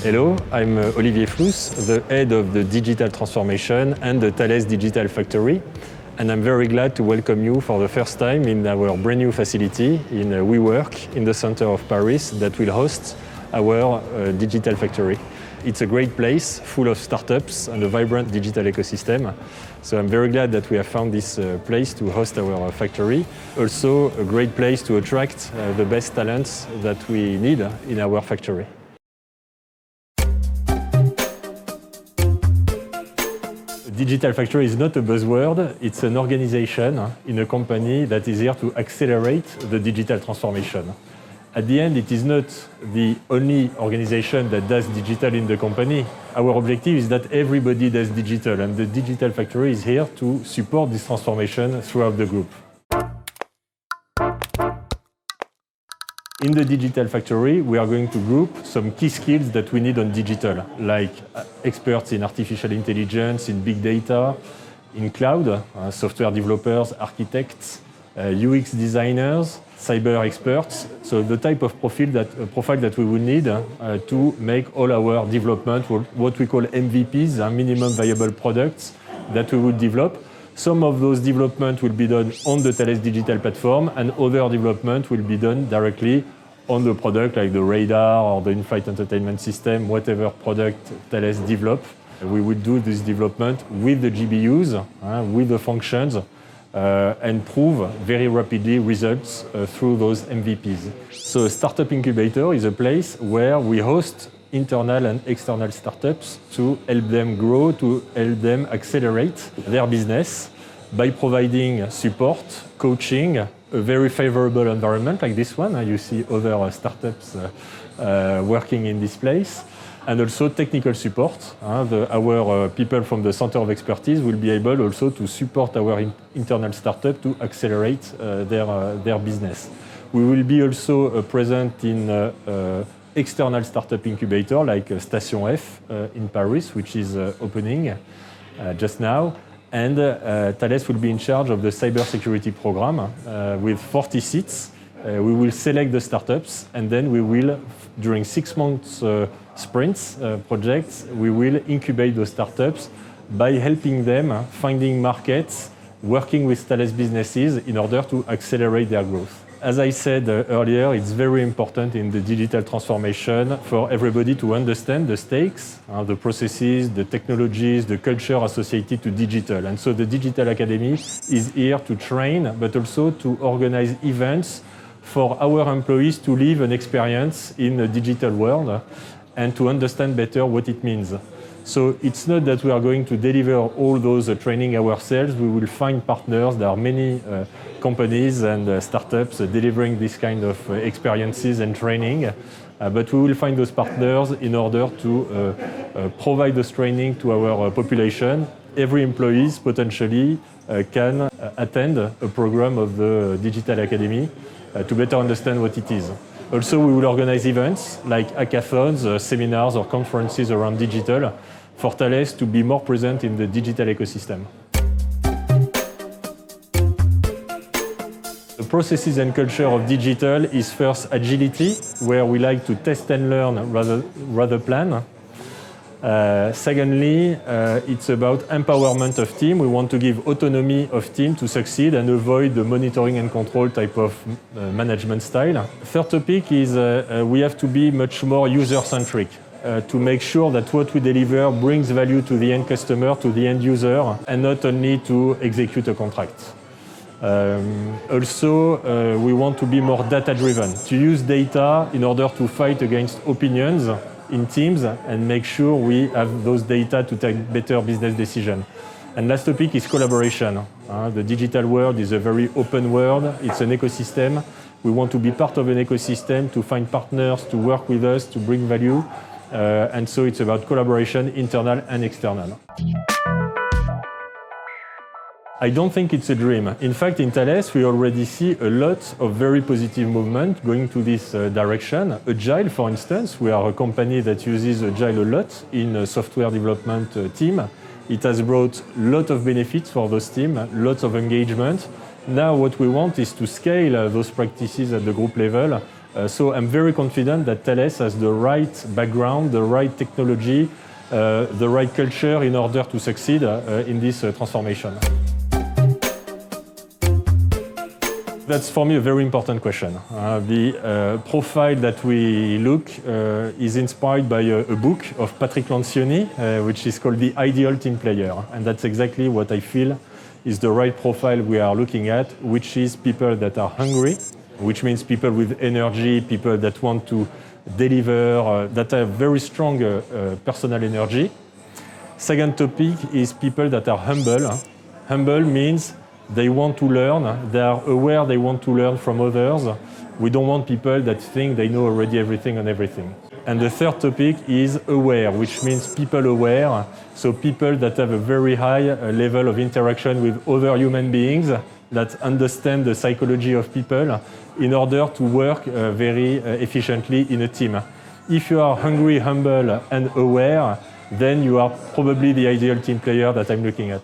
Hello, I'm Olivier Fluss, the head of the digital transformation and the Thales Digital Factory. And I'm very glad to welcome you for the first time in our brand new facility in WeWork in the center of Paris that will host our digital factory. It's a great place full of startups and a vibrant digital ecosystem. So I'm very glad that we have found this place to host our factory. Also a great place to attract the best talents that we need in our factory. Digital Factory is not a buzzword, it's an organization in a company that is here to accelerate the digital transformation. At the end, it is not the only organization that does digital in the company. Our objective is that everybody does digital, and the Digital Factory is here to support this transformation throughout the group. In the Digital Factory, we are going to group some key skills that we need on digital, like experts in artificial intelligence, in big data, in cloud, software developers, architects, UX designers, cyber experts. So the type of profile that we will need to make all our development, what we call MVPs, minimum viable products that we will develop. Some of those development will be done on the Thales Digital Platform, and other development will be done directly on the product, like the radar or the in-flight entertainment system, whatever product Thales develop. We will do this development with the GBUs, with the functions, and prove very rapidly results through those MVPs. So a startup incubator is a place where we host internal and external startups to help them grow, to help them accelerate their business by providing support, coaching, a very favorable environment like this one. You see other startups working in this place, and also technical support. Our people from the Center of Expertise will be able also to support our internal startup to accelerate their business. We will be also present in external startup incubator like Station F in Paris, which is opening just now. And Thales will be in charge of the cybersecurity program with 40 seats. We will select the startups, and then we will, during 6 months sprints projects, we will incubate those startups by helping them finding markets, working with Thales businesses in order to accelerate their growth. As I said earlier, it's very important in the digital transformation for everybody to understand the stakes, the processes, the technologies, the culture associated to digital. And so the Digital Academy is here to train, but also to organize events for our employees to live an experience in the digital world and to understand better what it means. So it's not that we are going to deliver all those training ourselves. We will find partners. There are many companies and startups delivering this kind of experiences and training. But we will find those partners in order to provide this training to our population. Every employee potentially can attend a program of the Digital Academy to better understand what it is. Also, we will organize events like hackathons, seminars or conferences around digital for Thales to be more present in the digital ecosystem. The processes and culture of digital is first agility, where we like to test and learn rather plan. Secondly, it's about empowerment of team. We want to give autonomy of team to succeed and avoid the monitoring and control type of management style. Third topic is we have to be much more user-centric to make sure that what we deliver brings value to the end customer, to the end user, and not only to execute a contract. Also, we want to be more data-driven, to use data in order to fight against opinions in teams and make sure we have those data to take better business decisions. And last topic is collaboration. The digital world is a very open world. It's an ecosystem. We want to be part of an ecosystem, to find partners, to work with us, to bring value. And so it's about collaboration, internal and external. I don't think it's a dream. In fact, in Thales, we already see a lot of very positive movement going to this direction. Agile, for instance, we are a company that uses Agile a lot in a software development team. It has brought a lot of benefits for those teams, lots of engagement. Now what we want is to scale those practices at the group level So I'm very confident that Thales has the right background, the right technology, the right culture in order to succeed in this transformation. That's for me a very important question. The profile that we look is inspired by a book of Patrick Lencioni, which is called The Ideal Team Player. And that's exactly what I feel is the right profile we are looking at, which is people that are hungry, which means people with energy, people that want to deliver, that have very strong personal energy. Second topic is people that are humble. Humble means they want to learn, they are aware they want to learn from others. We don't want people that think they know already everything on everything. And the third topic is aware, which means people aware, so people that have a very high level of interaction with other human beings, that understand the psychology of people in order to work very efficiently in a team. If you are hungry, humble, and aware, then you are probably the ideal team player that I'm looking at.